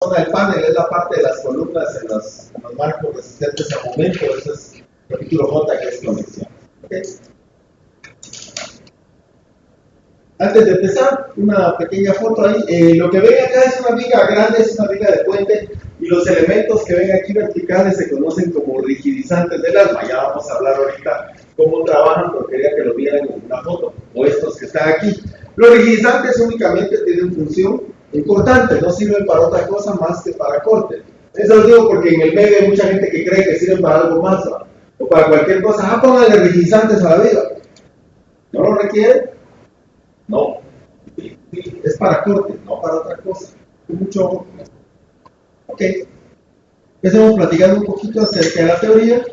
zona del panel es la parte de las columnas en los marcos resistentes a momento. Ese es el capítulo J, que es conexión. ¿Okay? Antes de empezar, una pequeña foto ahí. Lo que ven acá es una viga grande, es una viga de puente, y los elementos que ven aquí verticales se conocen como rigidizantes del alma. Ya vamos a hablar ahorita cómo trabajan, porque quería que lo vieran en una foto, o estos que están aquí. Los rigidizantes únicamente tienen función importante, no sirven para otra cosa más que para corte. Eso lo digo porque en el medio hay mucha gente que cree que sirven para algo más, ¿no? O para cualquier cosa. Pónganle rigidizantes a la viga. ¿No lo requiere? No. Es para corte, no para otra cosa. Con mucho ojo. Ok. Empecemos platicando un poquito acerca de la teoría.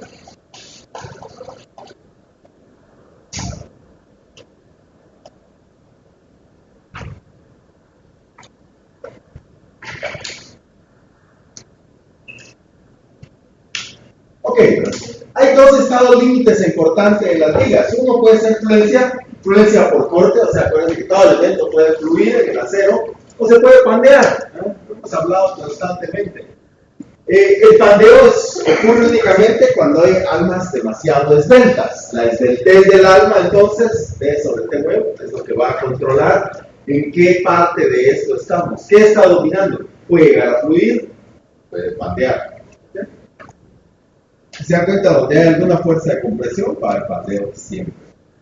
Ok, hay dos estados límites importantes en las vigas. Uno puede ser fluencia por corte, o sea, acuérdense que todo elemento puede fluir en el acero, o se puede pandear, ¿no? Lo hemos hablado constantemente. El pandeo ocurre únicamente cuando hay almas demasiado esbeltas. La esbeltez del alma, entonces, B sobre T nuevo, es lo que va a controlar en qué parte de esto estamos. ¿Qué está dominando? Puede llegar a fluir, puede pandear. Si se dan cuenta, donde hay alguna fuerza de compresión, para el pandeo siempre.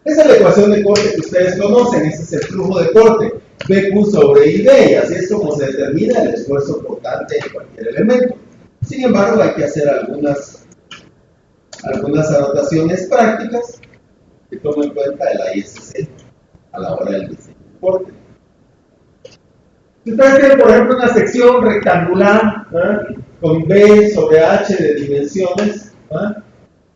Esa es la ecuación de corte que ustedes conocen, ese es el flujo de corte, BQ sobre IB, y así es como se determina el esfuerzo portante de cualquier elemento. Sin embargo, hay que hacer algunas anotaciones prácticas que tomen en cuenta el ISC a la hora del diseño de corte. Si ustedes tienen, por ejemplo, una sección rectangular, con B sobre H de dimensiones,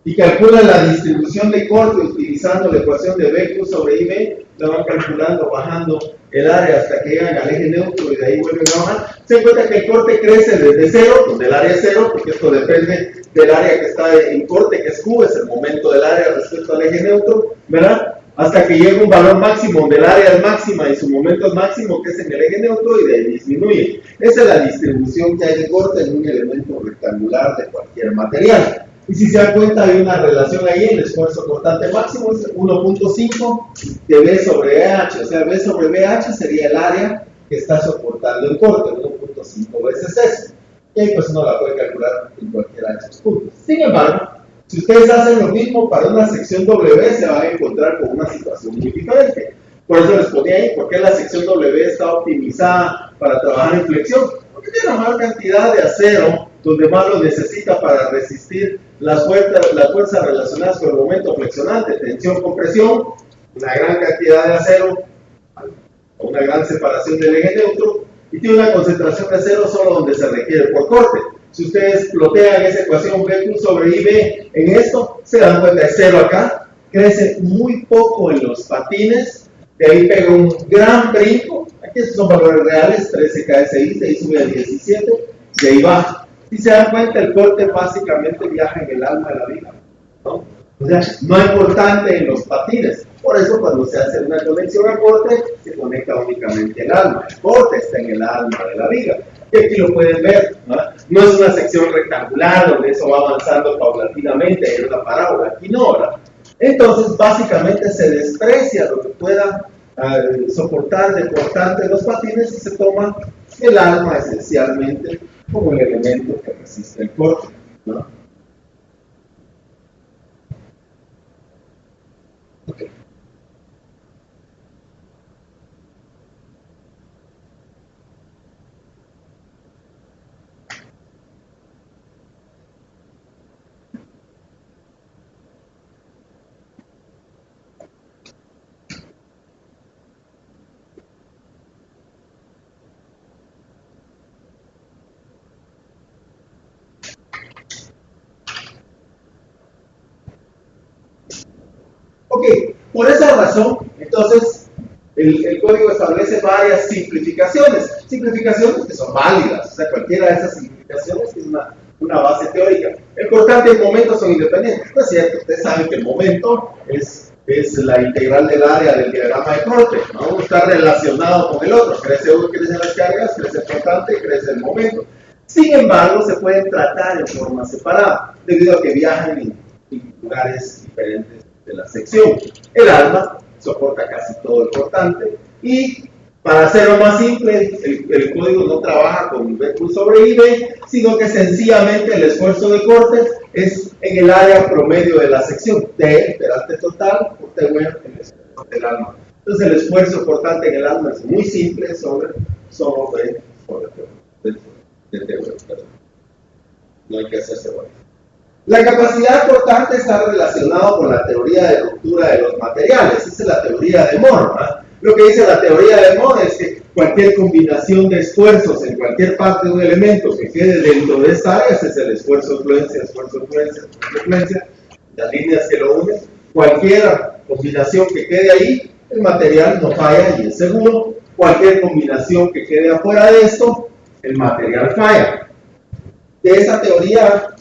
y calculan la distribución de corte utilizando la ecuación de BQ sobre IB, la van calculando, bajando el área hasta que llegan al eje neutro y de ahí vuelven a bajar. Se dan cuenta que el corte crece desde cero, donde el área es cero, porque esto depende del área que está en corte, que es Q, es el momento del área respecto al eje neutro, ¿verdad? Hasta que llega un valor máximo, donde el área es máxima y su momento es máximo, que es en el eje neutro, y de ahí disminuye. Esa es la distribución que hay de corte en un elemento rectangular de cualquier material. Y si se dan cuenta, hay una relación ahí, el esfuerzo cortante máximo es 1.5 de B sobre H, o sea, B sobre BH sería el área que está soportando el corte, 1.5 veces eso. Y pues uno la puede calcular en cualquiera de esos puntos. Sin embargo, si ustedes hacen lo mismo para una sección W, se van a encontrar con una situación muy diferente. Por eso les ponía ahí, ¿por qué la sección W está optimizada para trabajar en flexión? Porque tiene una mayor cantidad de acero, donde más lo necesita para resistir las fuerzas relacionadas con el momento flexionante, tensión, compresión, una gran cantidad de acero, una gran separación del eje neutro, y tiene una concentración de acero solo donde se requiere por corte. Si ustedes plotean esa ecuación BQ sobre IB en esto, se dan cuenta de cero acá, crece muy poco en los patines, de ahí pega un gran brinco, aquí estos son valores reales, 13 KSI, de ahí sube a 17, de ahí baja. Si se dan cuenta, el corte básicamente viaja en el alma de la vida, ¿no? O sea, no es importante en los patines. Por eso, cuando se hace una conexión a corte, se conecta únicamente el alma. El corte está en el alma de la viga. Y aquí lo pueden ver, ¿no? No es una sección rectangular donde eso va avanzando paulatinamente, es una parábola. Aquí no, ¿verdad? Entonces, básicamente se desprecia lo que pueda soportar de cortante los patines y se toma el alma esencialmente como el elemento que resiste el corte, ¿no? Okay. Ok, por esa razón, entonces, el código establece varias simplificaciones que son válidas, o sea, cualquiera de esas simplificaciones tiene una base teórica. El cortante y el momento son independientes, no es cierto, ustedes saben que el momento es es la integral del área del diagrama de corte, ¿no? Está relacionado con el otro. Crece uno, crecen las cargas, crece el cortante, crece el momento. Sin embargo, se pueden tratar en forma separada, debido a que viajan en lugares diferentes de la sección. El alma soporta casi todo el cortante y, para hacerlo más simple, el código no trabaja con V sobre IV, sino que sencillamente el esfuerzo de corte es en el área promedio de la sección, T, perante total, por T web, el esfuerzo del alma. Entonces el esfuerzo cortante en el alma es muy simple sobre V sobre de T web, no hay que hacerse bueno. La capacidad cortante está relacionada con la teoría de ruptura de los materiales. Esa es la teoría de Moore, ¿verdad? Lo que dice la teoría de Moore es que cualquier combinación de esfuerzos en cualquier parte de un elemento que quede dentro de esta área, ese es el esfuerzo-influencia, las líneas que lo unen. Cualquier combinación que quede ahí, el material no falla y es seguro. Cualquier combinación que quede afuera de esto, el material falla. De esa teoría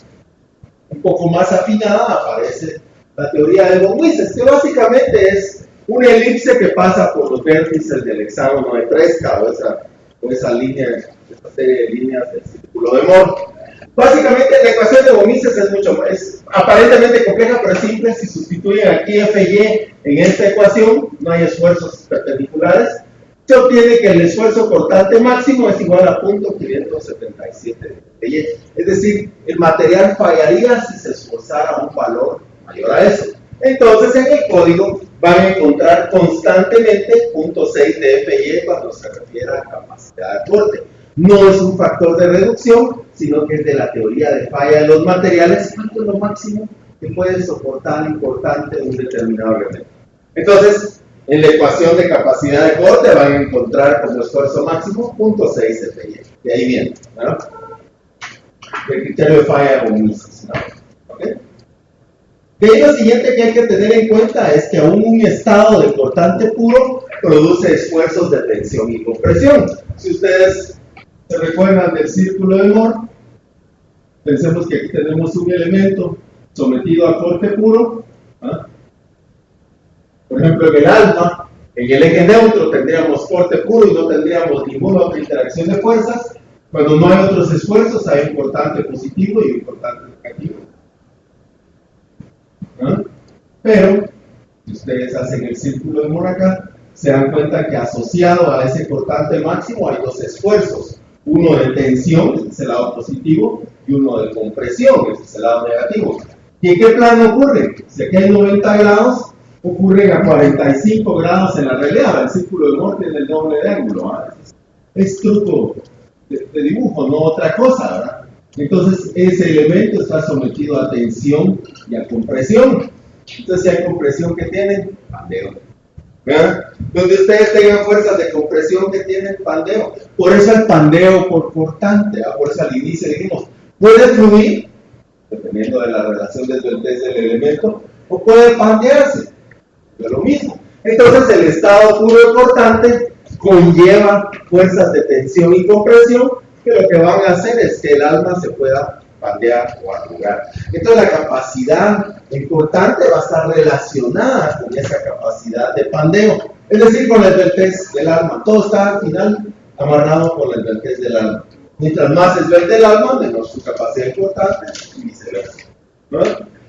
un poco más afinada aparece la teoría de von Mises, que básicamente es una elipse que pasa por los vértices del hexágono de Tresca o esa línea, esa serie de líneas del círculo de Moore. Básicamente la ecuación de von Mises es aparentemente compleja, pero es simple. Si sustituyen aquí F y en esta ecuación, no hay esfuerzos perpendiculares. Se obtiene que el esfuerzo cortante máximo es igual a 0.577 de Y. Es decir, el material fallaría si se esforzara un valor mayor a eso. Entonces, en el código van a encontrar constantemente 0.6 de FY cuando se refiere a capacidad de corte. No es un factor de reducción, sino que es de la teoría de falla de los materiales. ¿Cuánto es lo máximo que puede soportar un cortante un determinado elemento? Entonces, en la ecuación de capacidad de corte van a encontrar como esfuerzo máximo 0.6 FY. De ahí viene, ¿no? El criterio de falla de von Mises, ¿no? ¿Okay? De ahí lo siguiente que hay que tener en cuenta es que aún un estado de cortante puro produce esfuerzos de tensión y compresión. Si ustedes se recuerdan del círculo de Moore, pensemos que aquí tenemos un elemento sometido a corte puro, ¿ah? Por ejemplo, en el alma, en el eje neutro tendríamos corte puro y no tendríamos ninguna otra interacción de fuerzas. Cuando no hay otros esfuerzos, hay un cortante positivo y un cortante negativo. ¿Ah? Pero, si ustedes hacen el círculo de Moore acá, se dan cuenta que asociado a ese cortante máximo hay dos esfuerzos. Uno de tensión, ese es el lado positivo, y uno de compresión, ese es el lado negativo. ¿Y en qué plano ocurre? Si aquí hay 90 grados, ocurren a 45 grados en la realidad. El círculo de Moore tiene el doble de ángulo, ¿verdad? Es truco de dibujo, no otra cosa, ¿verdad? Entonces ese elemento está sometido a tensión y a compresión. Entonces si hay compresión, ¿qué tienen? Pandeo. ¿Verdad? Donde ustedes tengan fuerzas de compresión, que tienen? Pandeo. Por eso el pandeo por cortante, ¿verdad? Por eso al inicio dijimos, puede fluir, dependiendo de la relación del test del elemento, o puede pandearse. Es lo mismo. Entonces el estado puro de cortante conlleva fuerzas de tensión y compresión que lo que van a hacer es que el alma se pueda pandear o arrugar. Entonces la capacidad en cortante va a estar relacionada con esa capacidad de pandeo, es decir, con la esbeltez del alma. Todo está al final amarrado con la esbeltez del alma. Mientras más esbelte el alma, menor su capacidad en cortante y viceversa, ¿no?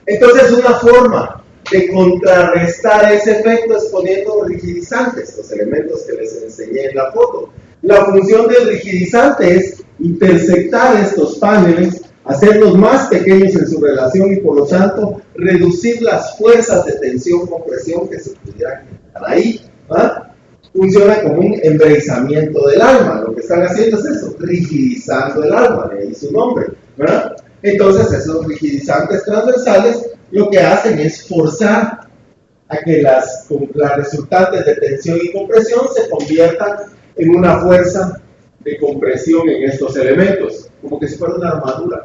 Entonces una forma de contrarrestar ese efecto es poniendo rigidizantes, los elementos que les enseñé en la foto. La función del rigidizante es intersectar estos paneles, hacerlos más pequeños en su relación y por lo tanto reducir las fuerzas de tensión o compresión que se pudieran generar ahí. ¿Ah? Funciona como un embreizamiento del alma. Lo que están haciendo es eso, rigidizando el alma, de ahí su nombre, ¿verdad? Entonces esos rigidizantes transversales lo que hacen es forzar a que las resultantes de tensión y compresión se conviertan en una fuerza de compresión en estos elementos, como que si fuera una armadura.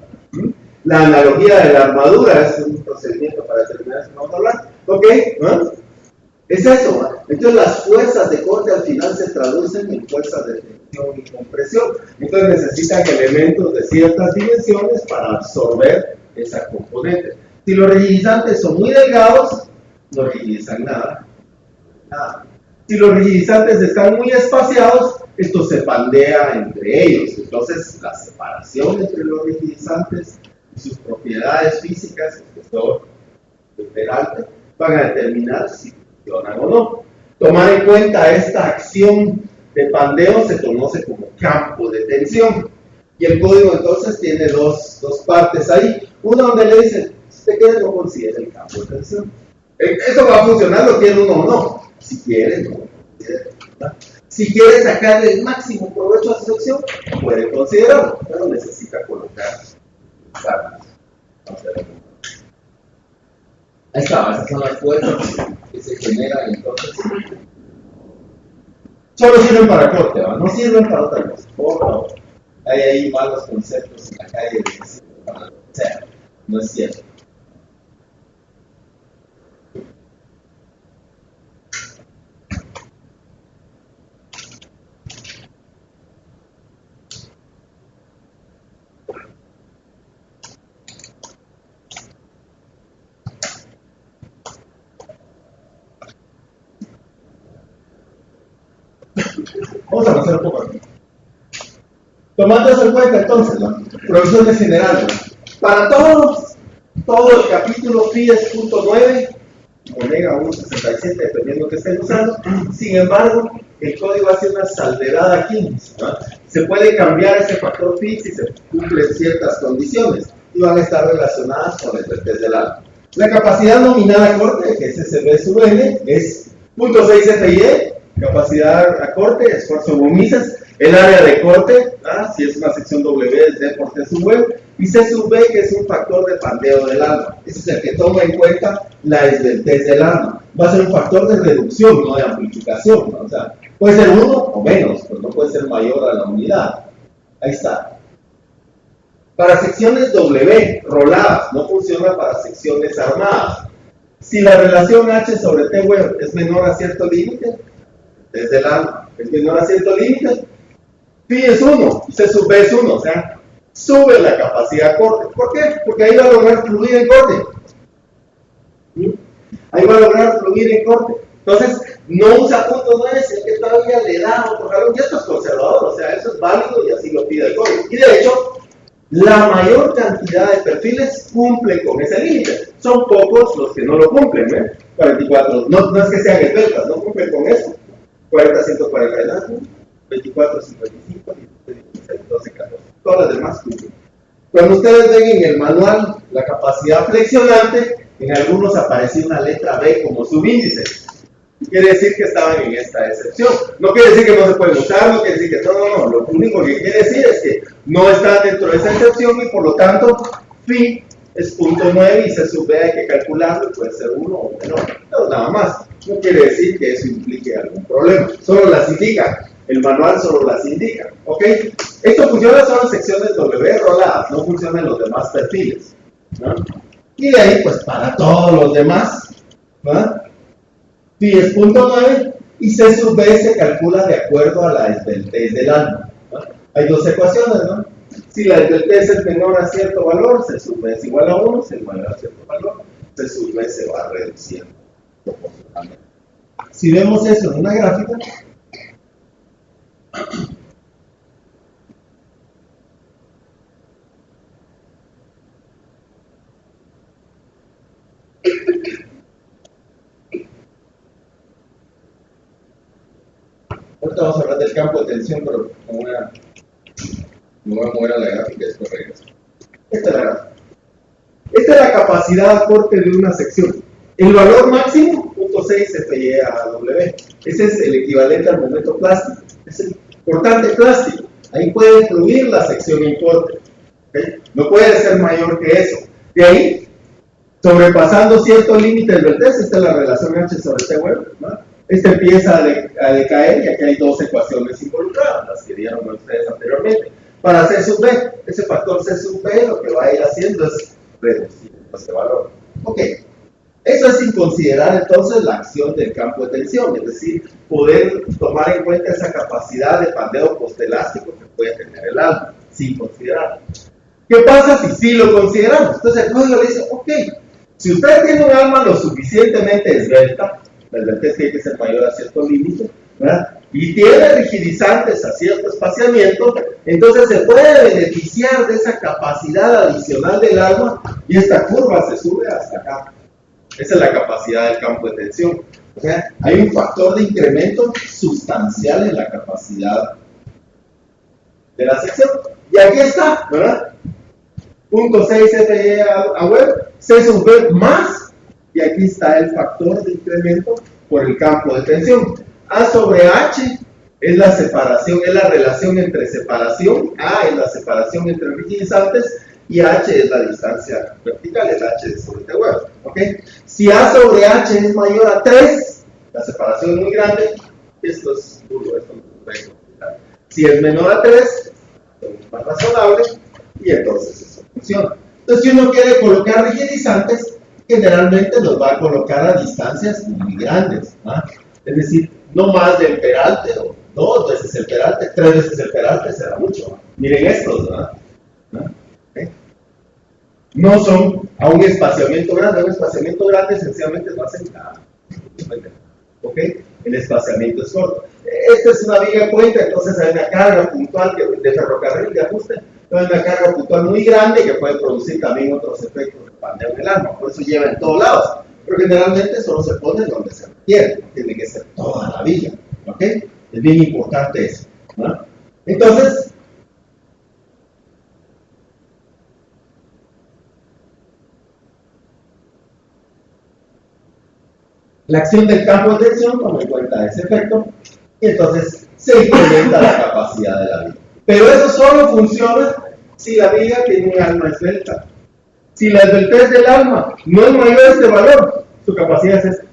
La analogía de la armadura es un procedimiento para determinar eso que vamos a hablar. ¿Ok? ¿No? Es eso, ¿no? Entonces las fuerzas de corte al final se traducen en fuerzas de tensión y compresión. Entonces necesitan elementos de ciertas dimensiones para absorber esa componente. Si los rigidizantes son muy delgados, no rigidizan nada. Si los rigidizantes están muy espaciados, esto se pandea entre ellos. Entonces, la separación entre los rigidizantes y sus propiedades físicas, que son Peralta, van a determinar si funcionan o no. Tomar en cuenta esta acción de pandeo se conoce como campo de tensión. Y el código entonces tiene dos partes ahí. Una donde le dice, usted quiere no considera el campo de tensión. Eso va a funcionar, lo quiere uno o no. Si quiere, no. Si quiere sacar el máximo provecho a su sección, puede considerarlo, pero necesita colocar armas. Ahí está, esas son las fuerzas que se generan entonces. Solo sirven para corte, ¿va? No sirven para otra cosa. Por favor. Hay ahí malos conceptos en la calle de que sirven para lo que sea. No es cierto. Vamos a avanzar un poco aquí. Tomando eso en cuenta, entonces, provisiones generales. Para todo el capítulo FIES.9, omega 1.67, dependiendo que estén usando. Sin embargo, el código hace una salvedad aquí, ¿no? Se puede cambiar ese factor phi si se cumplen ciertas condiciones y van a estar relacionadas con el test del alma. La capacidad nominal a corte, que es SB sub n, es 0.6 FIE, capacidad a corte, esfuerzo Mises. El área de corte, si es una sección W, es D por T sub V, y C sub B, que es un factor de pandeo del alma. Ese es el que toma en cuenta la esbeltez del alma. Va a ser un factor de reducción, no de amplificación, ¿no? O sea, puede ser uno o menos, pero no puede ser mayor a la unidad. Ahí está. Para secciones W, roladas, no funciona para secciones armadas. Si la relación H sobre T web es menor a cierto límite, desde el alma es menor a cierto límite, Phi es 1, C sub B es 1, o sea, sube la capacidad corte. ¿Por qué? Porque ahí va a lograr fluir en corte. Ahí va a lograr fluir en corte. Entonces, no usa punto 9, sino que todavía le da otro jalón. Y esto es conservador, o sea, eso es válido y así lo pide el código. Y de hecho, la mayor cantidad de perfiles cumplen con ese límite. Son pocos los que no lo cumplen, ¿eh? 44, no es que sean esbeltas, no cumplen con eso. 40, 149, 24, 55, 16, 12, 14. Todas las demás cumplen. Cuando ustedes ven en el manual la capacidad flexionante, en algunos aparecía una letra B como subíndice. Quiere decir que estaban en esta excepción. No quiere decir que no se pueden usar, no quiere decir que no. Lo único que quiere decir es que no está dentro de esa excepción y por lo tanto, phi es 0.9 y C sub B hay que calcularlo y puede ser 1 o menor. No, nada más. No quiere decir que eso implique algún problema. Solo las indica. El manual solo las indica. ¿Ok? Esto funciona solo en secciones W roladas, no funciona en los demás perfiles, ¿no? Y de ahí, pues para todos los demás, ¿no? Phi es 0.9 y C sub B se calcula de acuerdo a la esbeltez del alma, ¿no? Hay dos ecuaciones, ¿no? Si la esbeltez es menor a cierto valor, C sub B es igual a 1, si es mayor a cierto valor, C sub B se va reduciendo proporcionalmente. Si vemos eso en una gráfica, ahorita vamos a hablar del campo de tensión, pero me voy a mover a la gráfica y después regreso. Esta es la gráfica. Esta es la capacidad a corte de una sección. El valor máximo, 0.6 FIE a W. Ese es el equivalente al momento plástico. Es el cortante plástico. Ahí puede fluir la sección en corte. ¿Okay? No puede ser mayor que eso. De ahí, sobrepasando cierto límite del vertex, esta es la relación H sobre T web, ¿no? Este empieza a decaer y aquí hay dos ecuaciones involucradas, las que dieron ustedes anteriormente. Para C sub B, ese factor C sub B lo que va a ir haciendo es reducir ese valor. Ok, eso es sin considerar entonces la acción del campo de tensión, es decir, poder tomar en cuenta esa capacidad de pandeo postelástico que puede tener el alma, sin considerarlo. ¿Qué pasa si sí lo consideramos? Entonces el código le dice, ok, Si usted tiene un alma lo suficientemente esbelta, la esbeltez tiene que ser mayor a cierto límite, ¿verdad? Y tiene rigidizantes a cierto espaciamiento, entonces se puede beneficiar de esa capacidad adicional del alma y esta curva se sube hasta acá. Esa es la capacidad del campo de tensión. O sea, hay un factor de incremento sustancial en la capacidad de la sección. Y aquí está, ¿verdad? Punto 6 FY a web, C sub B más, y aquí está el factor de incremento por el campo de tensión. A sobre H es la separación, es la relación entre separación, A es la separación entre rigidizantes, y H es la distancia vertical, es H de sobre T web, ¿ok? Si A sobre H es mayor a 3, la separación es muy grande, esto es duro, esto no se puede complicar. Si es menor a 3, es más razonable, y entonces eso funciona. Entonces, si uno quiere colocar rigidizantes, generalmente los va a colocar a distancias muy grandes, ¿ah? Es decir, no más del peralte, o 2 veces el peralte, 3 veces el peralte, será mucho, ¿no? Miren estos, ¿verdad? No son a un espaciamiento grande. Un espaciamiento grande esencialmente no hacen nada. ¿Ok? El espaciamiento es corto. Esta es una viga puente, entonces hay una carga puntual de ferrocarril de ajuste. Hay una carga puntual muy grande que puede producir también otros efectos de pandeo en el alma. Por eso lleva en todos lados. Pero generalmente solo se pone donde se requiere. No tiene que ser toda la viga. ¿Ok? Es bien importante eso, ¿no? Entonces, la acción del campo de tensión toma en cuenta ese efecto y entonces se incrementa la capacidad de la viga. Pero eso solo funciona si la viga tiene un alma esbelta. Si la esbeltez del alma no es mayor a este valor, su capacidad es esta.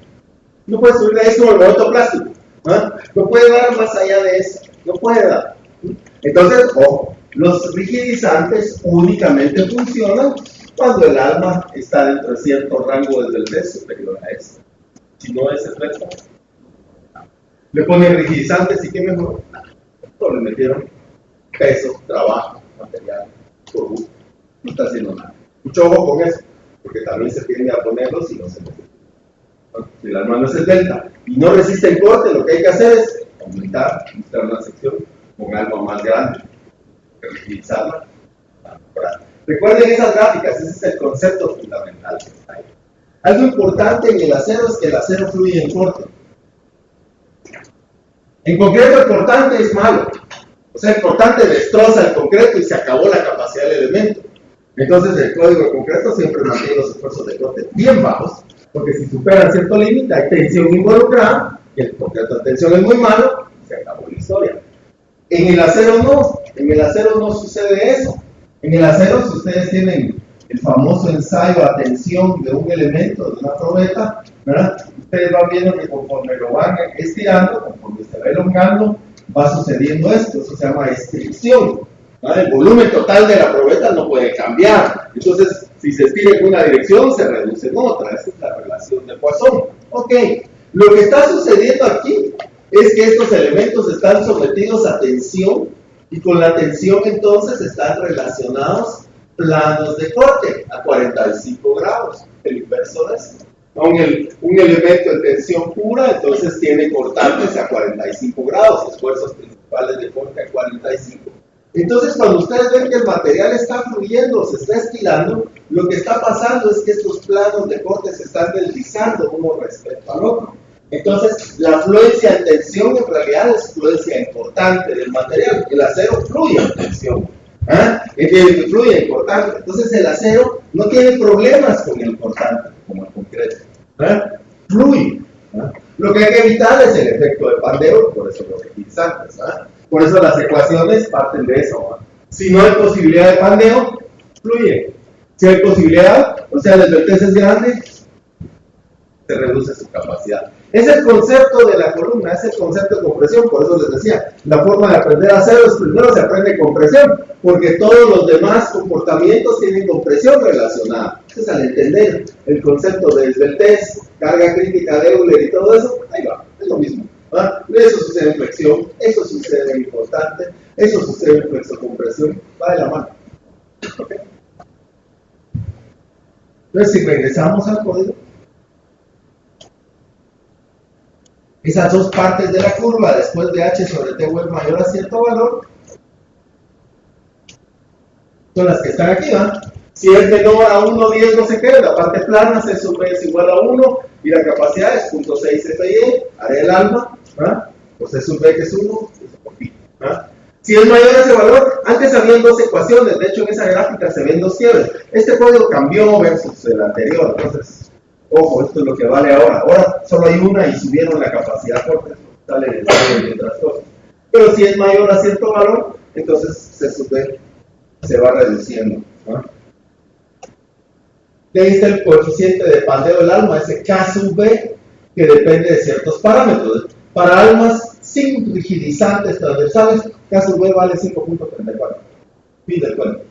No puede subir de eso como el boleto plástico. ¿Ah? No puede dar más allá de eso. No puede dar. Entonces, ojo, los rigidizantes únicamente funcionan cuando el alma está dentro de cierto rango de esbeltez superior a eso. Si no es efecto, le ponen rigidizantes y qué mejor. Solo le metieron peso, trabajo, material, por gusto. No está haciendo nada. Mucho ojo con eso, porque también se tiende a ponerlos y no se necesita. Si el alma no es esbelta y no resiste el corte, lo que hay que hacer es aumentar, buscar una sección con alma más grande, rigidizarla. Recuerden esas gráficas, ese es el concepto fundamental que está ahí. Algo importante en el acero es que el acero fluye en corte. En concreto, el cortante es malo. O sea, el cortante destroza el concreto y se acabó la capacidad del elemento. Entonces, el código de concreto siempre mantiene los esfuerzos de corte bien bajos, porque si superan cierto límite, hay tensión involucrada, y el concreto de tensión es muy malo, y se acabó la historia. En el acero no sucede eso. En el acero, si ustedes tienen el famoso ensayo a tensión de un elemento, de una probeta, ¿verdad? Ustedes van viendo que conforme lo van estirando, conforme se va elongando, va sucediendo esto. Eso se llama estricción. ¿Verdad? El volumen total de la probeta no puede cambiar. Entonces, si se estira en una dirección, se reduce en otra. Esa es la relación de Poisson. Ok, lo que está sucediendo aquí es que estos elementos están sometidos a tensión y con la tensión entonces están relacionados planos de corte a 45 grados, el inverso de esto. Un elemento en tensión pura, entonces tiene cortantes a 45 grados, esfuerzos principales de corte a 45. Entonces, cuando ustedes ven que el material está fluyendo, se está estirando, lo que está pasando es que estos planos de corte se están deslizando uno respecto al otro. Entonces, la fluencia en tensión en realidad es fluencia en cortante del material. El acero fluye en tensión. ¿Ah? Fluye en cortante. Entonces el acero no tiene problemas con el cortante, como el concreto. ¿Ah? Fluye. ¿Ah? Lo que hay que evitar es el efecto de pandeo, por eso los rigidizantes. ¿Ah? Por eso las ecuaciones parten de eso. ¿Ah? Si no hay posibilidad de pandeo, fluye. Si hay posibilidad, o sea, la esbeltez es grande, se reduce su capacidad. Es el concepto de la columna, es el concepto de compresión. Por eso les decía, la forma de aprender acero es primero se aprende compresión, porque todos los demás comportamientos tienen compresión relacionada. Entonces, al entender el concepto de esbeltez, carga crítica de Euler y todo eso, ahí va, es lo mismo. ¿Ah? Eso sucede en flexión, eso sucede en cortante, eso sucede en flexocompresión, va de la mano. ¿Okay? Entonces, si regresamos al código, esas dos partes de la curva, después de h sobre t web mayor a cierto valor, son las que están aquí, ¿va? Si es menor a 1, 10, no sé qué, la parte plana, C sub B es igual a 1, y la capacidad es 0.6 FY, haré el alma, ¿va? Pues C sub B que es 1, ¿va? Si es mayor a ese valor, antes habían dos ecuaciones, de hecho en esa gráfica se ven dos quiebres. Este código cambió versus el anterior, entonces, ojo, esto es lo que vale ahora. Ahora solo hay una y subieron la capacidad porque sale de otras cosas. Pero si es mayor a cierto valor, entonces C sub B se va reduciendo, ¿no? De ahí está el coeficiente de pandeo del alma, ese K sub B, que depende de ciertos parámetros. Para almas sin rigidizantes transversales, K sub B vale 5.34. Fin del cuento.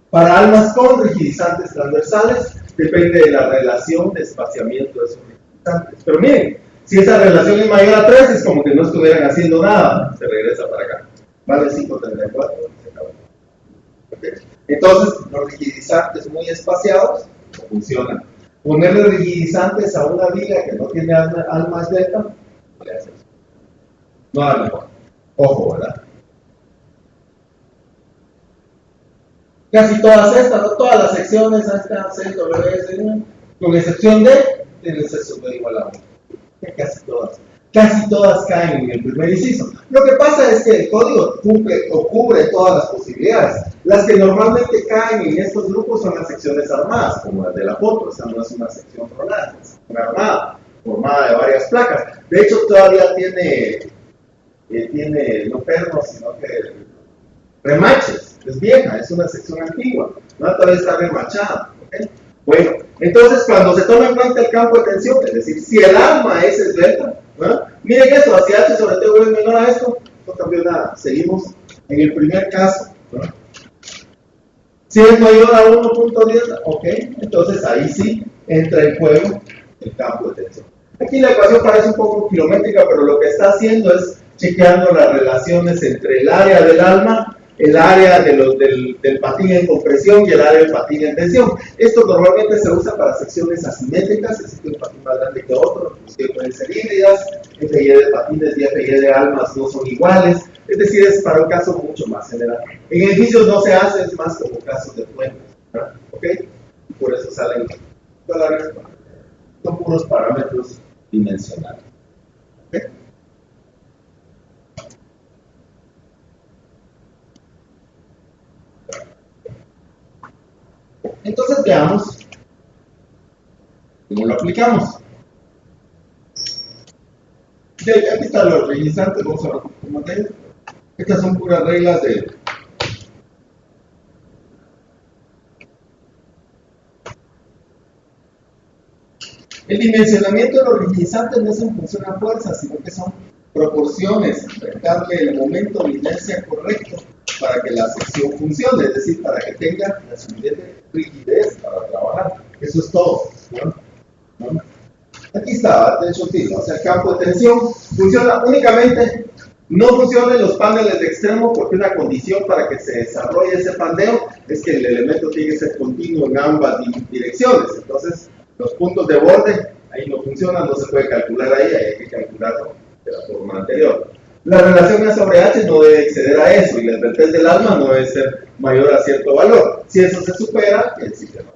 Para almas con rigidizantes transversales, depende de la relación de espaciamiento de esos rigidizantes. Pero miren, si esa relación es mayor a 3, es como que no estuvieran haciendo nada. Se regresa para acá. Vale 5.34. ¿Okay? Entonces, los rigidizantes muy espaciados no funcionan. Ponerle rigidizantes a una viga que no tiene almas delta, no le hace eso. No a lo mejor. Ojo, ¿verdad? Casi todas estas, no todas las secciones, hasta C, W, S, con excepción de tienen C sub B igual a 1. Casi todas caen en el primer inciso. Lo que pasa es que el código cubre todas las posibilidades. Las que normalmente caen en estos grupos son las secciones armadas, como las de la foto. Esa no es una sección ronada, es una armada, formada de varias placas. De hecho, todavía tiene no pernos, sino que remaches. Es vieja, es una sección antigua. ¿No? Todavía está remachada. ¿Okay? Bueno, entonces cuando se toma en cuenta el campo de tensión, es decir, si el alma es esbelta, ¿no? Miren esto, hacia h sobre t es menor a esto, no cambió nada. Seguimos en el primer caso, ¿no? Si es mayor a 1.10, ok, entonces ahí sí entra en juego el campo de tensión. Aquí la ecuación parece un poco kilométrica, pero lo que está haciendo es chequeando las relaciones entre el área del alma, el área del patín en compresión y el área del patín en tensión. Esto normalmente se usa para secciones asimétricas, es decir, que un patín más grande que otro, inclusive pueden ser híbridas, FY de patines y FY de almas no son iguales, es decir, es para un caso mucho más general. En edificios no se hace, es más como casos de puentes, ¿verdad? ¿Ok? Y por eso salen todas las respuestas. Son puros parámetros dimensionales. ¿Ok? Entonces veamos cómo lo aplicamos. Aquí están los rigidizantes, vamos a ver cómo te. Estas son puras reglas de el dimensionamiento de los rigidizantes no es en función a fuerza, sino que son proporciones, darle el momento de inercia correcto para que la sección funcione, es decir, para que tenga la suficiente rigidez para trabajar. Eso es todo, ¿no? Aquí está, de hecho, sí, o sea, el campo de tensión funciona únicamente, no funcionan los paneles de extremo porque una condición para que se desarrolle ese pandeo es que el elemento tiene que ser continuo en ambas direcciones. Entonces, los puntos de borde ahí no funcionan, no se puede calcular ahí hay que calcularlo de la forma anterior. La relación A sobre H no debe exceder a eso y la esbeltez del alma no debe ser mayor a cierto valor. Si eso se supera, el sistema.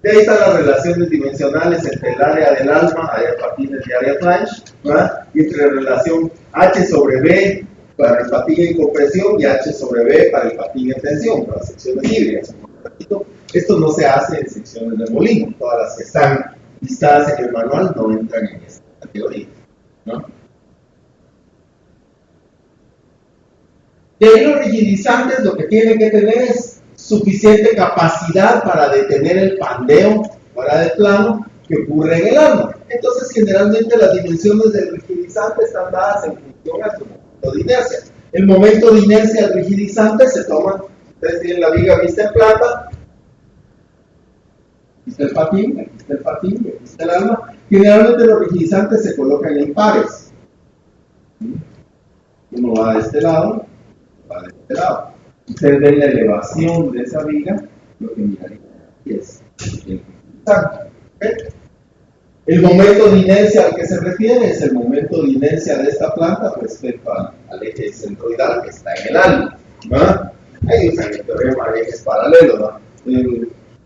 De ahí están las relaciones dimensionales entre el área del alma, área de patines y área flange, ¿verdad? Y entre la relación H sobre B para el patín en compresión y H sobre B para el patín en tensión, para secciones híbridas. Esto no se hace en secciones de molino, todas las que están listadas en el manual no entran en esta categoría, ¿no? De ahí los rigidizantes lo que tienen que tener es suficiente capacidad para detener el pandeo fuera de plano que ocurre en el alma. Entonces, generalmente las dimensiones del rigidizante están dadas en función a su momento de inercia. El momento de inercia del rigidizante se toma, ustedes tienen la viga vista en plata, aquí está el patín, aquí está el patín, aquí está el alma. Generalmente los rigidizantes se colocan en pares. Uno va de este lado, va de este lado. Ustedes ven la elevación de esa viga, lo que mirarían aquí es el ¿Okay? El momento de inercia al que se refiere es el momento de inercia de esta planta respecto al eje centroidal que está en el alma. ¿No? Ahí usan el teorema de ejes paralelos. ¿No?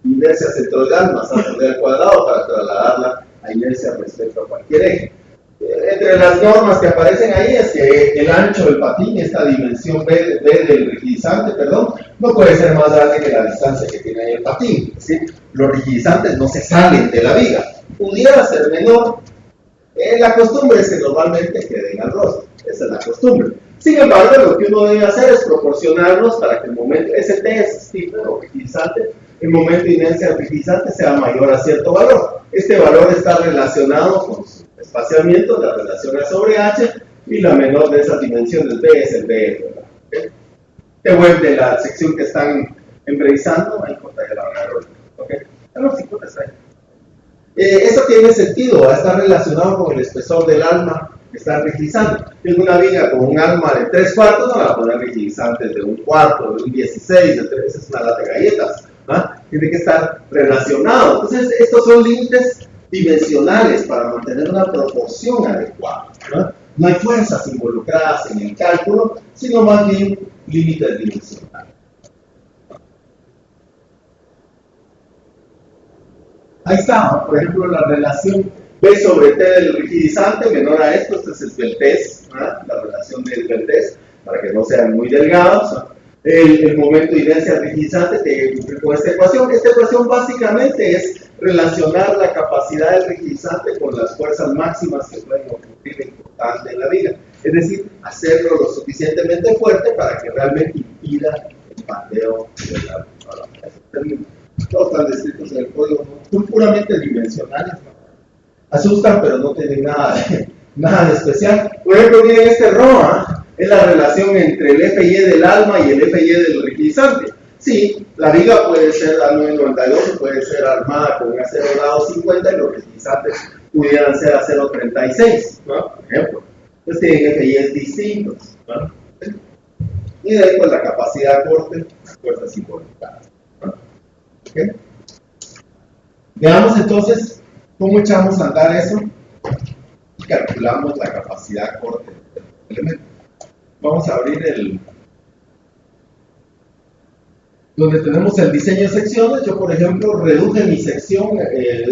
Inercia centroidal más a poner al cuadrado para trasladarla a inercia respecto a cualquier eje. Entre las normas que aparecen ahí es que el ancho del patín, esta dimensión B del rigidizante, perdón, no puede ser más grande que la distancia que tiene ahí el patín. Es decir, los rigidizantes no se salen de la viga. Pudiera ser menor. La costumbre es que normalmente queden al rostro. Esa es la costumbre. Sin embargo, lo que uno debe hacer es proporcionarlos para que el momento, ese T es stiffer o rigidizante, el momento de inercia del rigidizante sea mayor a cierto valor. Este valor está relacionado con su espaciamiento, la relación A sobre H, y la menor de esas dimensiones B es el B. ¿Okay? Este web de la sección que están revisando, ahí contaría la valor. ¿Okay? Eso tiene sentido, está relacionado con el espesor del alma que está rigidizando. Tengo una viga con un alma de 3/4, no la voy a poner rigidizante de 1/4, de 1/16, de 3, es una lata de galletas. ¿Ah? Tiene que estar relacionado. Entonces, estos son límites dimensionales para mantener una proporción adecuada. No hay fuerzas involucradas en el cálculo, sino más bien límites dimensionales. Ahí está, por ejemplo, la relación B sobre T del rigidizante menor a esto, este es el Beltès, la relación del Beltès, para que no sean muy delgados. El momento de inercia rigidizante que cumple con esta ecuación. Esta ecuación básicamente es relacionar la capacidad del rigidizante con las fuerzas máximas que pueden ocurrir en la viga. Es decir, hacerlo lo suficientemente fuerte para que realmente impida el pateo de la viga. Todos están descritos en el código, ¿no? Son puramente dimensionales, ¿no? Asustan, pero no tienen nada de especial. Por ejemplo, miren este ROA, es la relación entre el FY del alma y el FY del rigidizante. Sí, la viga puede ser a 9.92, puede ser armada con un acero grado 50 y los rigidizantes pudieran ser acero 36, ¿no? Por ejemplo. Entonces tienen FYs distintos, ¿no? Y de ahí pues la capacidad de corte, las fuerzas involucradas. ¿Okay? Veamos entonces cómo echamos a andar eso y calculamos la capacidad corte del elemento. Vamos a abrir donde tenemos el diseño de secciones. Yo, por ejemplo, reduje mi sección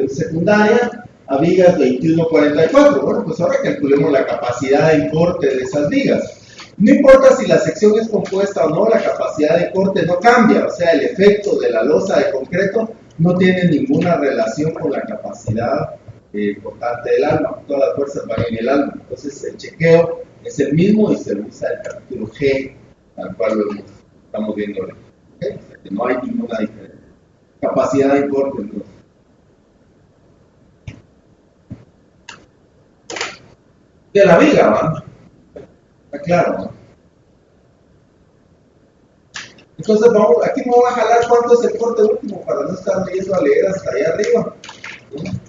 secundaria a vigas 2144. Bueno, pues ahora calculemos la capacidad de corte de esas vigas. No importa si la sección es compuesta o no, la capacidad de corte no cambia, o sea, el efecto de la losa de concreto no tiene ninguna relación con la capacidad cortante del alma, todas las fuerzas van en el alma. Entonces el chequeo es el mismo y se usa el capítulo G, al cual estamos viendo ahora. ¿Okay? O sea, que no hay ninguna diferencia. Capacidad de corte, entonces. De la viga, ¿va? Está claro, ¿no? Entonces aquí me voy a jalar cuánto es el corte último para no estar yendo a leer hasta allá arriba. ¿No?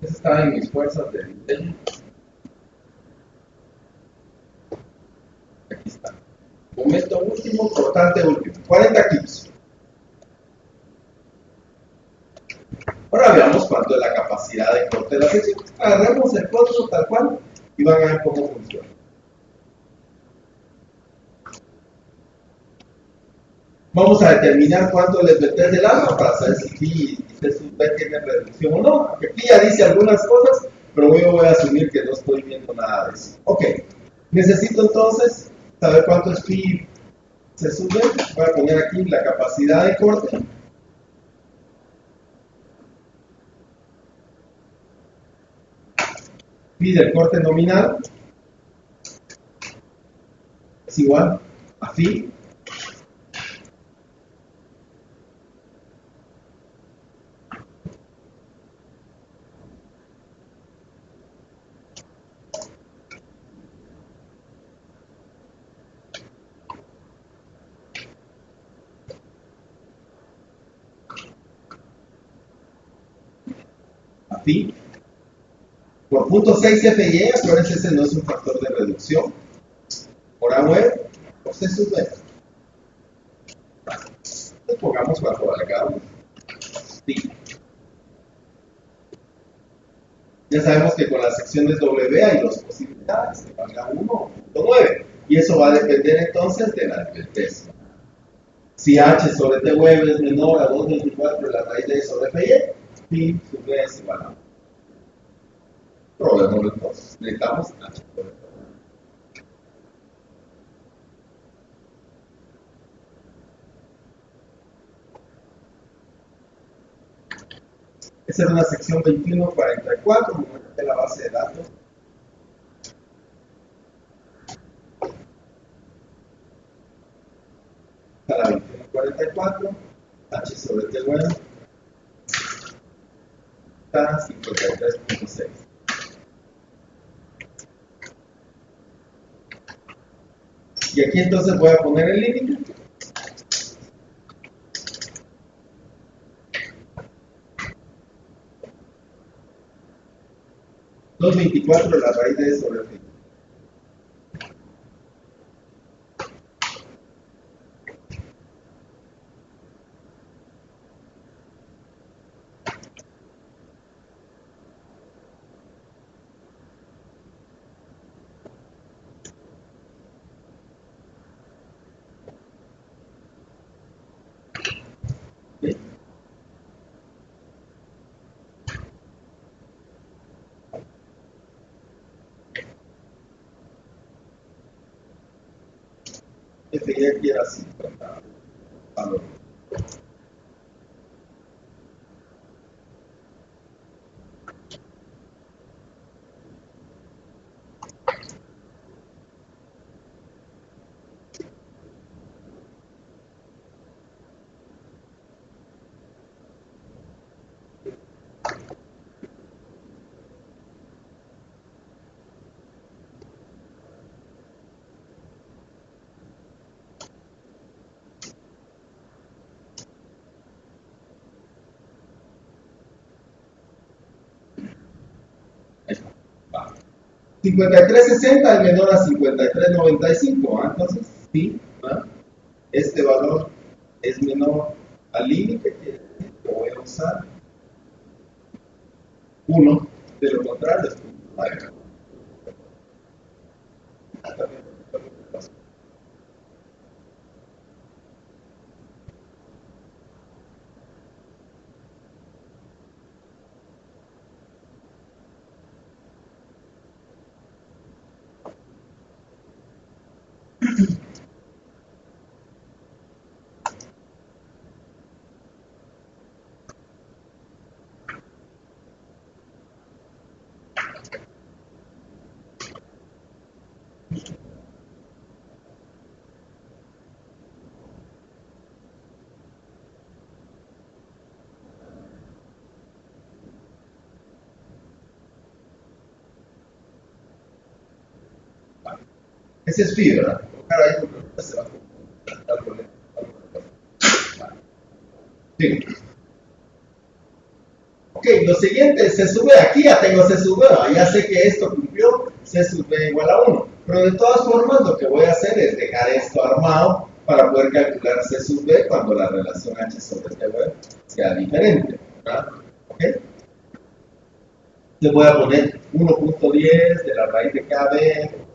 Eso está en mis fuerzas de diseño. Aquí está. Momento último, cortante último. 40 kilos. Ahora veamos cuánto es la capacidad de corte de la sección. Agarremos el código tal cual y van a ver cómo funciona. Vamos a determinar cuánto les metes del alma para saber si aquí tiene reducción o no. Aquí ya dice algunas cosas, pero yo voy a asumir que no estoy viendo nada de eso. Ok, necesito entonces saber cuánto es pi se sube. Voy a poner aquí la capacidad de corte. Pi del corte nominal es igual a phi Por punto 6 FY, acuérdense, ese no es un factor de reducción. Por A web, por C sub B. Entonces pongamos 4 vale cada uno. Sí. Ya sabemos que con las secciones W hay dos posibilidades, que valga 1 o 9. Y eso va a depender entonces de la advertencia. Si H sobre T web es menor a 2.24 de la raíz de E sobre FY, pi sub B es igual a 1. Probémoslo entonces. Necesitamos H sobre T. Esa es una sección 2144, de la base de datos. A la 2144, H sobre T web está 53.6. Y aquí entonces voy a poner el límite. Dos 24 de la raíz de E sobre F. ¿Sí? F ya aquí era 50 valor. Ahí está. Va. 53.60 es menor a 53.95. Entonces, sí, ¿no? Este valor es menor al límite que voy a usar 1. De lo contrario, es 0.9. Ese es phi, ¿verdad? Ahí se va a sí. Ok, lo siguiente, se sube aquí, ya tengo C sub B, ya sé que esto cumplió, C sub B igual a 1. Pero de todas formas, lo que voy a hacer es dejar esto armado para poder calcular C sub B cuando la relación H sobre T web sea diferente. ¿Verdad? ¿Ok? Le voy a poner 1.10 de la raíz de KB.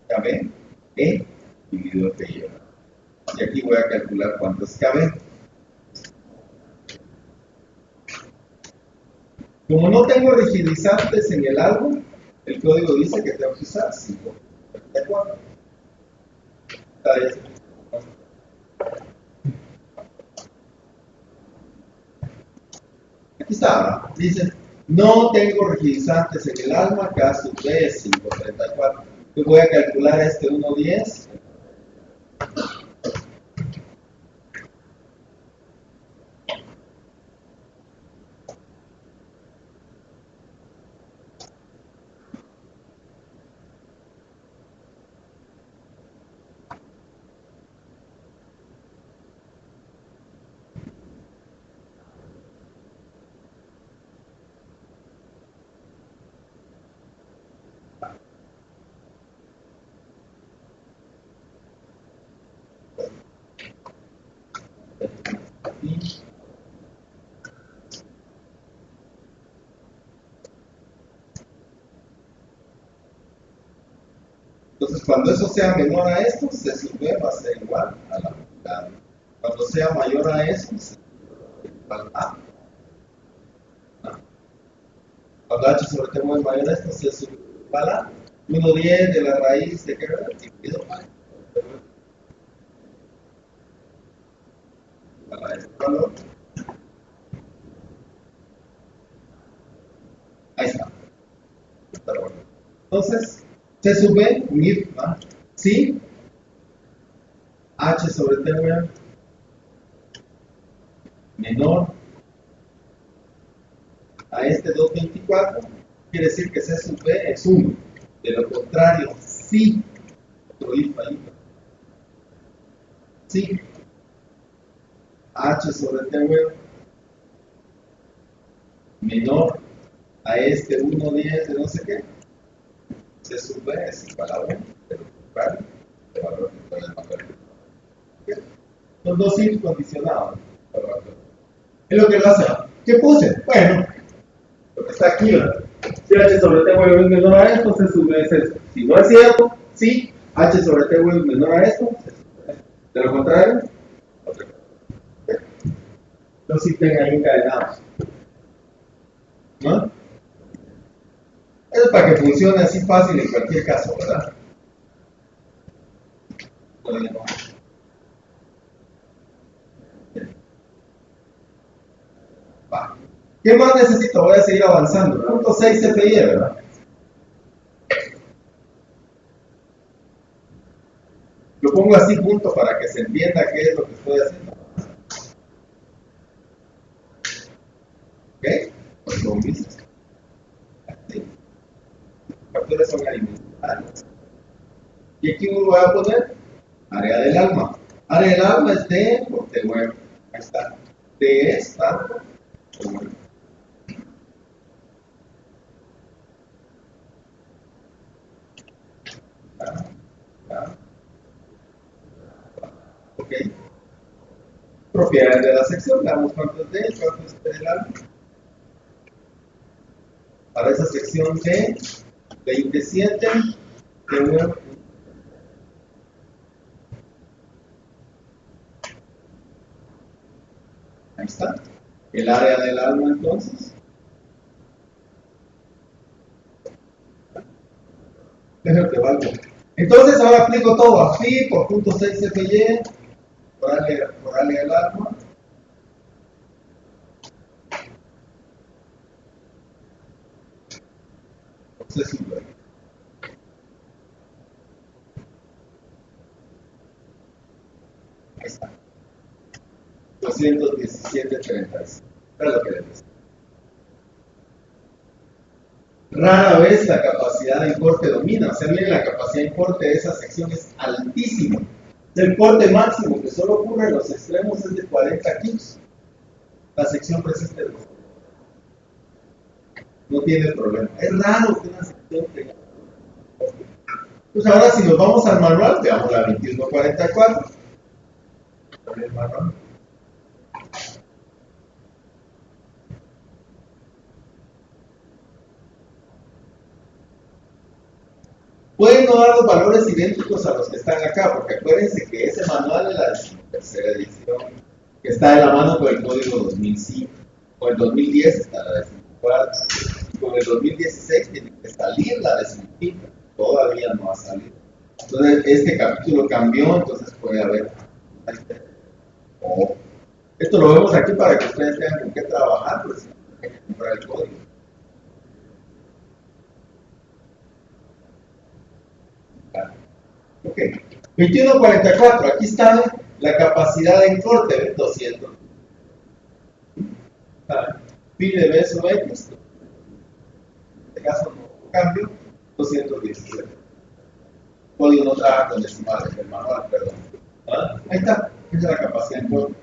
KB, E dividido FY. Y aquí voy a calcular cuánto es KB. Como no tengo rigidizantes en el álbum, el código dice que tengo que usar 5.34. Aquí está, dice, no tengo rigidizantes en el alma, K sub B es 5.34. Yo voy a calcular este 1.10. Entonces, cuando eso sea menor a esto, C sub B va a ser igual a la mitad. Cuando sea mayor a eso, C sub B va a ser igual a. Cuando H sobre T es mayor a esto, C sub B igual a 1/10 de la raíz de qué verdad, dividido para este valor. Ahí está. Entonces, C sub B, unir, ¿va? Sí, H sobre T menor a este 224, quiere decir que C sub B es 1. De lo contrario, sí, otro if ahí. Sí, H sobre T menor a este 1/10 de no sé qué, C sub B es igual a 1, de lo contrario, el valor que puede mayor. Son dos ifs condicionados. Es lo que lo hace. ¿Qué puse? Bueno, lo que está aquí, ¿verdad? Si H sobre T es menor a esto, C sub B es eso. Si no es cierto, sí, H sobre T es menor a esto, C sub B. De lo contrario, no si tengan ahí encadenados. ¿No? Eso es para que funcione así fácil en cualquier caso, ¿verdad? Bueno, va. ¿Qué más necesito? Voy a seguir avanzando. Punto 6 CPI, ¿verdad? Lo pongo así punto para que se entienda qué es lo que estoy haciendo. ¿Ok? Pues lo mismo. Así. Los factores son alimentarios. Y aquí me voy a poner área del alma. Área del alma es D por T web. Ahí está. D es tanto por web. Ok. Propiedades de la sección. Veamos cuánto es D, cuánto es T del alma. Para esa sección D, 27, T web. Ahí está. El área del alma entonces. Déjame que valga. Entonces ahora aplico todo a phi por punto 6 CPY por área del alma. C sub B. Ahí está. 217.36. Es lo que les decía. Rara vez la capacidad en corte domina. O sea, miren, la capacidad en corte de esa sección es altísima. El corte máximo que solo ocurre en los extremos es de 40 kilos. La sección presente de los no tiene problema. Es raro que una sección tenga. Pues ahora si nos vamos al manual, veamos la 2144. El manual. Pueden no dar los valores idénticos a los que están acá, porque acuérdense que ese manual es la tercera edición, que está de la mano con el código 2005. Con el 2010 está la 14. Y con el 2016 tiene que salir la 15. Todavía no ha salido. Entonces, este capítulo cambió, entonces puede haber. Esto lo vemos aquí para que ustedes tengan con qué trabajar, pues hay que comprar el código. Ok, 2144, aquí está la capacidad en corte, 200. Pi de B sobre X, en este caso no cambio, 217. Código no trabaja con decimales, el manual, perdón. Ahí está, esa es la capacidad en corte.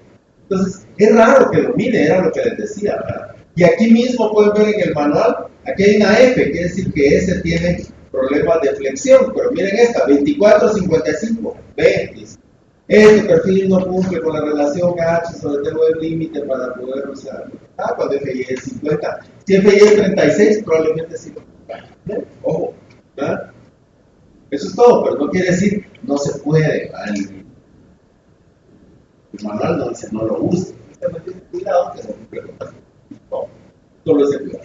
Entonces, es raro que lo mire, era lo que les decía, ¿verdad? Y aquí mismo pueden ver en el manual, aquí hay una F, quiere decir que S tiene problemas de flexión, pero miren esta, 24-55, ve, dice, este perfil no cumple con la relación H sobre T web límite para poder usar. Cuando FI es 50, si FI es 36, probablemente sí lo cumpla. Ojo, ¿verdad? Eso es todo, pero no quiere decir no se puede. El manual no dice no lo use. Cuidado que se cumple con las. No, solo ese cuidado.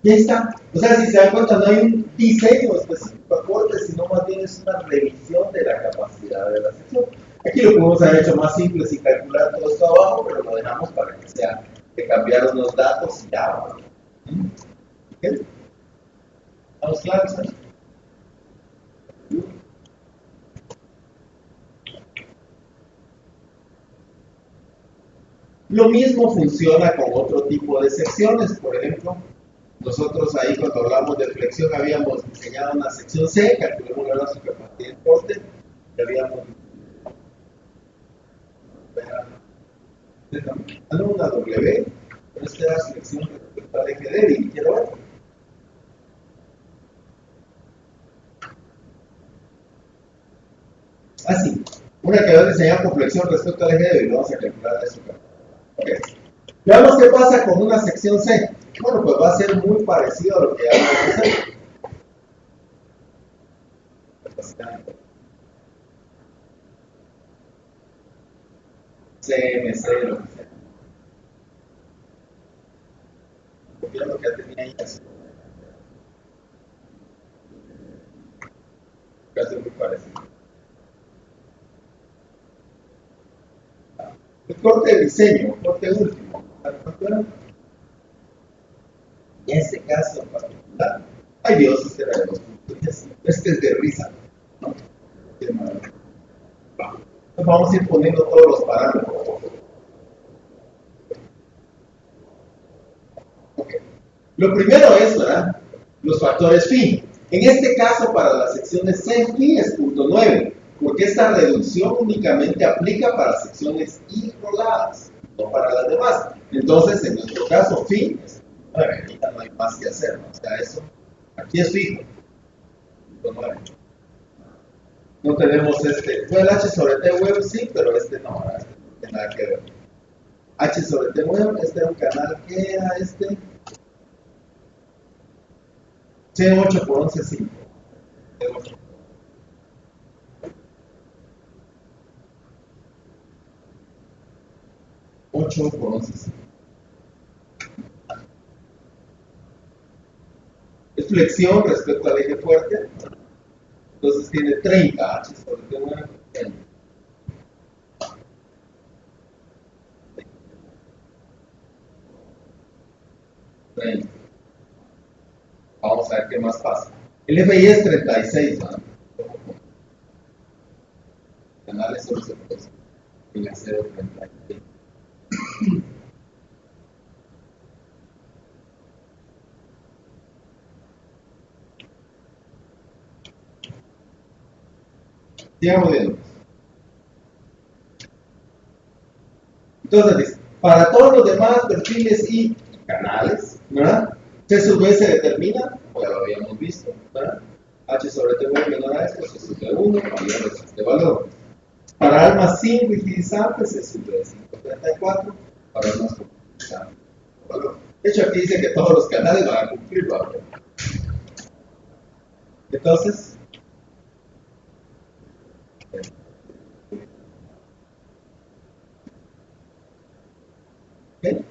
Y ahí está. O sea, si se dan cuenta, no hay un diseño específico a corte, sino más bien es una revisión de la capacidad de la sección. Aquí lo podemos haber hecho más simple sin calcular todo esto abajo, pero lo dejamos para que sea de cambiar unos datos y ya. ¿Okay? ¿Estamos claros? Lo mismo funciona con otro tipo de secciones. Por ejemplo, nosotros ahí cuando hablamos de flexión habíamos diseñado una sección C, calculamos la su capacidad de corte, y habíamos una W, pero esta era flexión respecto al eje débil, y quiero ver. Así, una que va a diseñar con flexión respecto al eje débil, vamos a calcular eso. Okay. Veamos qué pasa con una sección C. Bueno, pues va a ser muy parecido a lo que ya vamos a hacer. CMC, lo que sea. Porque lo que ya tenía ahí es casi muy parecido. El corte de diseño, corte último. En este caso en particular, ay Dios, este era de los puntos. Este es de risa. ¿No? Vamos a ir poniendo todos los parámetros. Okay. Lo primero es, ¿verdad? Los factores phi. En este caso, para la sección de C, phi es 0.9, porque esta reducción únicamente aplica para secciones irroladas, no para las demás. Entonces, en nuestro caso, phi es 9, ahorita no hay más que hacer, ¿no? O sea, eso, aquí es fijo, 0.9. No tenemos bueno, el H sobre T web sí, pero este no tiene nada que ver. H sobre T web, este era un canal que era C8 por 11.5. C8. 8 por 11.5. Es flexión respecto al eje fuerte. Entonces tiene 30 H sobre T web. 30. Vamos a ver qué más pasa. El FI es 36, ¿no? Canales solo se puede en el 0.36. Sigamos viendo. Entonces dice, para todos los demás perfiles y canales, ¿verdad? C sub B se determina, pues ya lo habíamos visto, ¿verdad? H sobre T menor a esto, C sub B1 mayor a este valor. Para almas sin rigidizantes, C sub B 534, para almas con rigidizantes, valor. De hecho, aquí dice que todos los canales van a cumplirlo ahora. Entonces, ¿qué?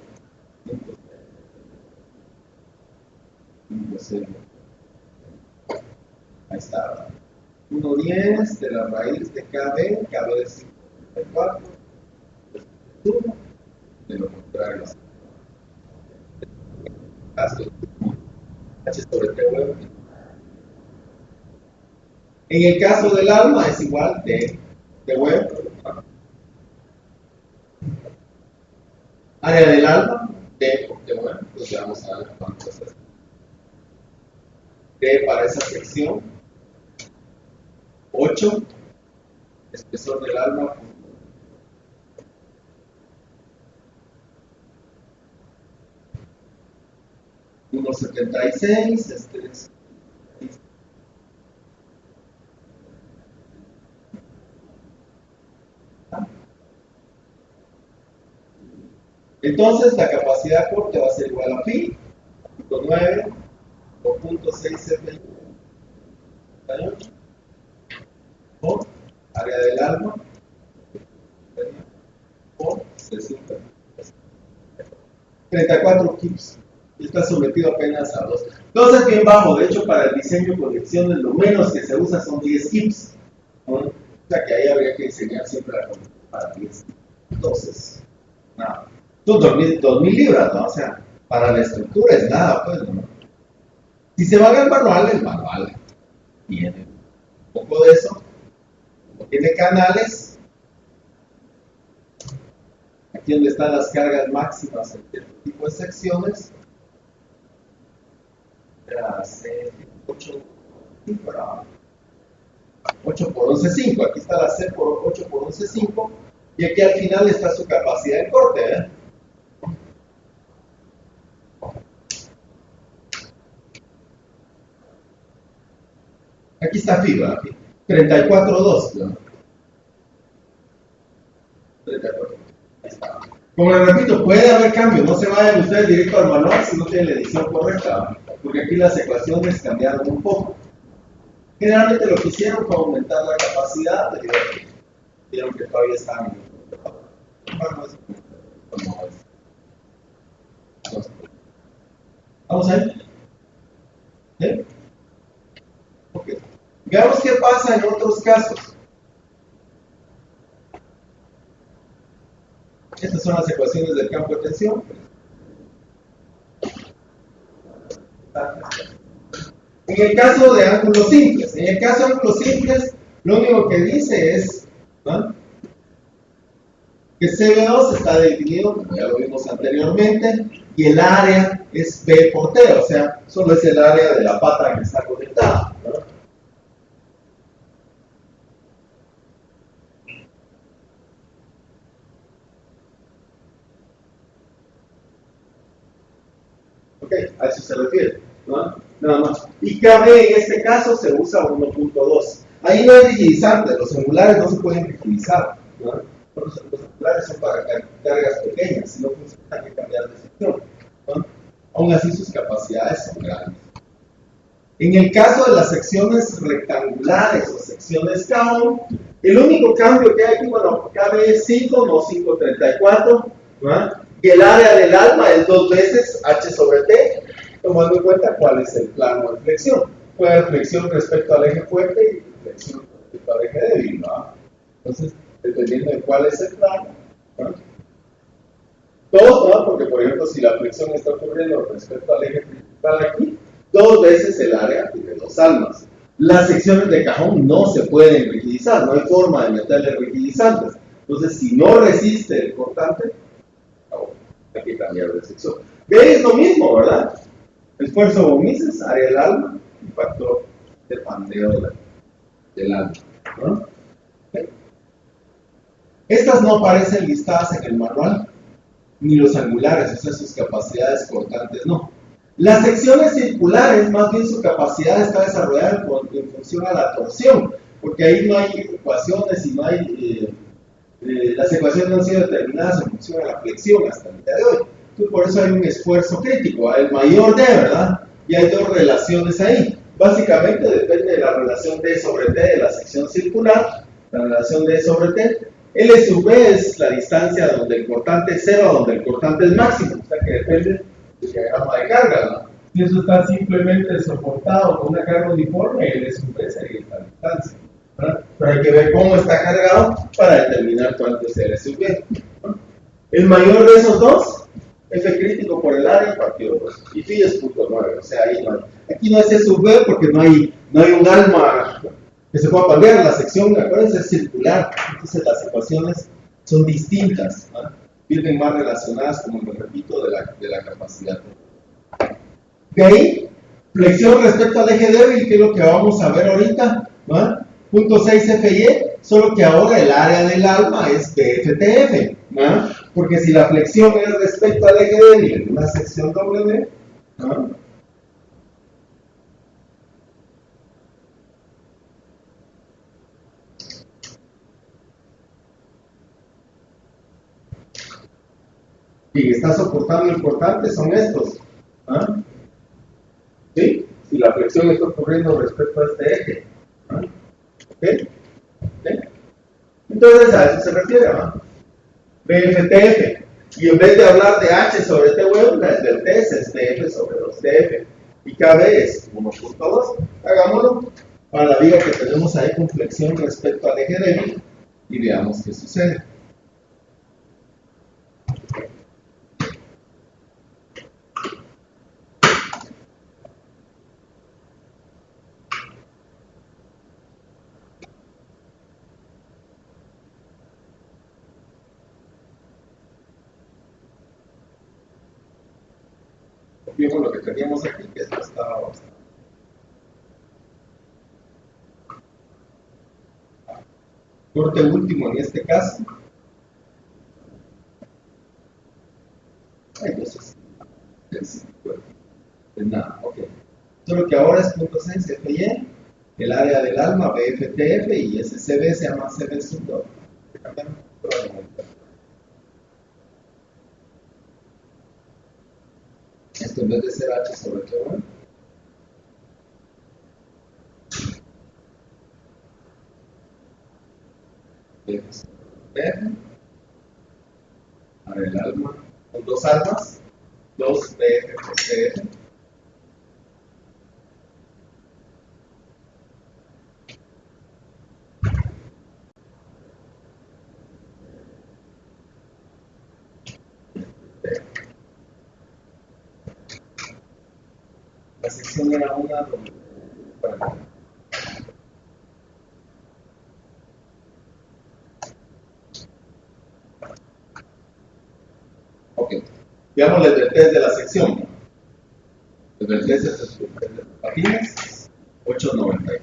Ahí está. 1,10 de la raíz de KB, KB de 54, es 1, de lo contrario. H sobre T web. En el caso del alma es igual de web. Área del alma, D por T web. Pues vamos a ver cuánto es. D para esa sección. 8. Espesor del alma. 1,76. Este es Entonces la capacidad de corte va a ser igual a pi, 9 o 0.6 Fi por área del alma por 60. 34 kips. Y está sometido apenas a 2. Entonces, bien bajo. De hecho, para el diseño de conexiones, lo menos que se usa son 10 kips, ¿no? O sea que ahí habría que diseñar siempre la conexión para 10. Entonces, nada. Son 2000 libras, ¿no? O sea, para la estructura es nada, pues, ¿no? Si se va al manual, el manual tiene un poco de eso. Tiene canales. Aquí donde están las cargas máximas en cierto tipo de secciones. 8 por 11,5. Aquí está la C por 8 por 11,5. Y aquí al final está su capacidad de corte, ¿eh? Aquí está fibra, 34,2. ¿No? 34. Ahí está. Como les repito, puede haber cambios. No se vayan ustedes directo al manual si no tienen la edición correcta, porque aquí las ecuaciones cambiaron un poco. Generalmente lo que hicieron fue aumentar la capacidad, vieron que todavía estaban. Vamos a ver. ¿Sí? Okay. Veamos qué pasa en otros casos. Estas son las ecuaciones del campo de tensión. En el caso de ángulos simples, lo único que dice es, ¿no?, que CB2 está definido, como ya lo vimos anteriormente, y el área es B por T, o sea, solo es el área de la pata que está conectada, ¿no? Ok, a eso se refiere, ¿no? Nada más. Y KB en este caso se usa 1.2. Ahí no es rigidizante, los angulares no se pueden rigidizar, ¿no? Los angulares son para cargas pequeñas, si no funciona hay que cambiar de sección, ¿no? Aún así sus capacidades son grandes. En el caso de las secciones rectangulares o secciones K1, el único cambio que hay aquí, bueno, KB es 5, no 534, ¿no? Y el área del alma es 2 veces H sobre T, tomando en cuenta cuál es el plano de flexión. Puede haber flexión respecto al eje fuerte y flexión respecto al eje débil, ¿no? Entonces, dependiendo de cuál es el plano, ¿no? Todos, ¿no? Porque, por ejemplo, si la flexión está ocurriendo respecto al eje principal aquí, 2 veces el área tiene 2 almas. Las secciones de cajón no se pueden rigidizar, no hay forma de meterle rigidizantes. Entonces, si no resiste el cortante, hay que cambiar de sección. ¿Veis lo mismo, verdad? Esfuerzo Mises, área del alma, y factor de pandeo del alma, ¿no? ¿Okay? Estas no aparecen listadas en el manual, ni los angulares, o sea, sus capacidades cortantes no. Las secciones circulares, más bien su capacidad está desarrollada en función a la torsión, porque ahí no hay ecuaciones y no hay, las ecuaciones no han sido determinadas en función a la flexión hasta el día de hoy. Entonces, por eso hay un esfuerzo crítico, el mayor D, ¿verdad? Y hay dos relaciones ahí. Básicamente depende de la relación D sobre T de la sección circular, la relación D sobre T. L sub B es la distancia donde el cortante es cero, donde el cortante es máximo, o sea que depende del diagrama de carga, ¿no? Si eso está simplemente soportado con una carga uniforme, L sub B sería esta distancia, ¿verdad? Pero hay que ver cómo está cargado para determinar cuánto es L sub B, ¿no? El mayor de esos dos, F crítico por el área, partido 2. Y phi es 0.9, o sea, ahí no hay. Aquí no es S sub B porque no hay un alma que se pueda cambiar. La sección, acuérdense, es circular. Entonces las ecuaciones son distintas, ¿no? Vienen más relacionadas, como les repito, de la capacidad. De ahí, flexión respecto al eje débil, que es lo que vamos a ver ahorita, ¿no? 0.6 FY, solo que ahora el área del alma es BFTF, ¿no? Porque si la flexión es respecto al eje débil en una sección W, ¿no?, quien está soportando importante son estos. ¿Ah? ¿Sí? Si la flexión está ocurriendo respecto a este eje. ¿Ah? ¿Ok? ¿Ok? Entonces a eso se refiere, ¿no? BFTF. Y en vez de hablar de H sobre T web, la advertencia es TF sobre 2TF. Y KB es 1.2. Hagámoslo para la viga que tenemos ahí con flexión respecto al eje débil y veamos qué sucede. Copiemos lo que teníamos aquí, que esto estaba bastante. Corte último en este caso. Ay, entonces, pues nada, ok. Solo que ahora es punto 6 FY, el área del alma BFTF y ese CB se llama CB sub 2. Esto en vez de ser H sobre Q1, BF sobre BF, área del alma, con dos almas, 2 BF por CF. La sección era una donde, bueno, ok, veamos el test de la sección. El test de las páginas 893.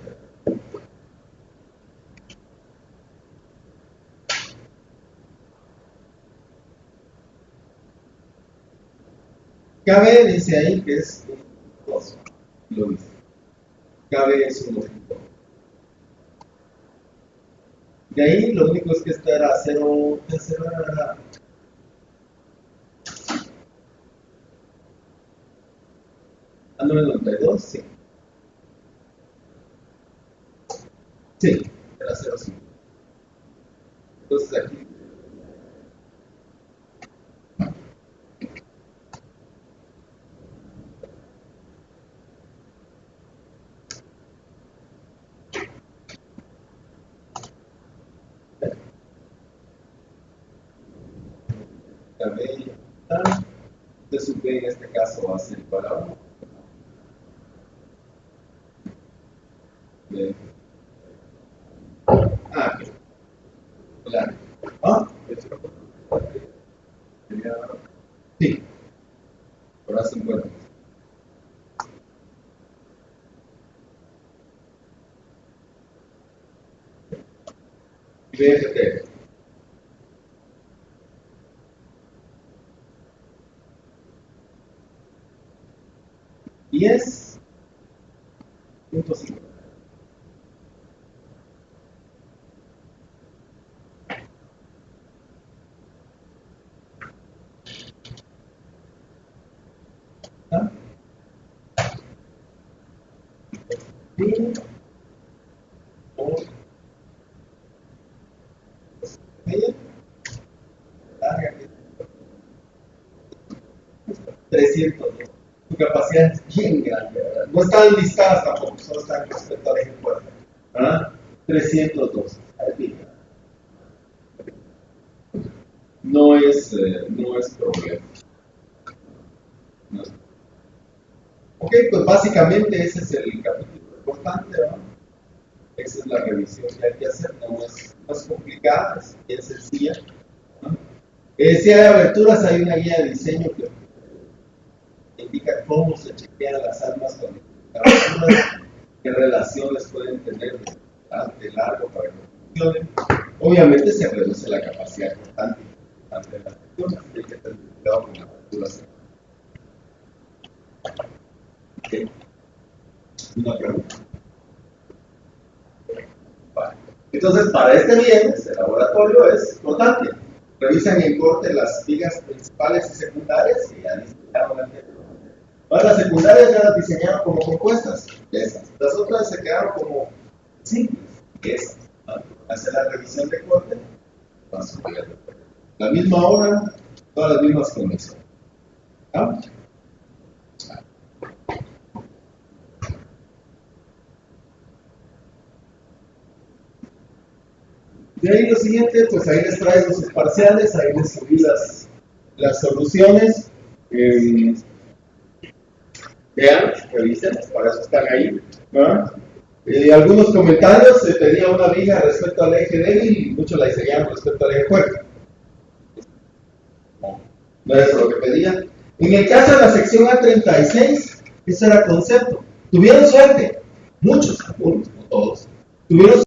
KB dice ahí que es 2, lo dice. KB es 1.2. De ahí lo único es que esta era 0, era a 992, sí. Sí, era 0.5. Entonces aquí. KB de sub B en este caso va a ser igual a 1. Ah, claro. Ah, sí, ahora 50. BFT. Y es 0.5. ¿Ah? Y por ella, larga que 300. Su capacidad es bien grande, ¿verdad? No están listadas tampoco, solo están respecto al eje fuerte. ¿Ah? 302. No es problema. No es. Ok, pues básicamente ese es el capítulo importante, ¿no? Esa es la revisión que hay que hacer, no es complicada, es bien sencilla, ¿no? Si hay aberturas, hay una guía de diseño que indica cómo se chequean las armas con aberturas, qué relaciones pueden tener de alto largo para que funcionen. Obviamente se reduce la capacidad constante ante las aberturas, hay que tener cuidado con las aberturas. Okay. Una pregunta. Vale. Entonces, para este viernes, el laboratorio es importante. revisan en corte las vigas principales y secundarias que ya diseñaron anteriormente. Las secundarias ya las diseñaron como compuestas, esas. Las otras se quedaron como simples, esas. Hacer la revisión de corte, la misma hora, todas las mismas condiciones. ¿Ah? De ahí lo siguiente, pues ahí les traigo sus parciales, ahí les subí las soluciones. Vean, revisen, para eso están ahí. ¿No? Algunos comentarios, se pedía una viga respecto al eje débil y muchos la diseñaron respecto al eje fuerte. No era eso lo que pedían. En el caso de la sección A36, ese era concepto. Tuvieron suerte, muchos, algunos, no todos. Tuvieron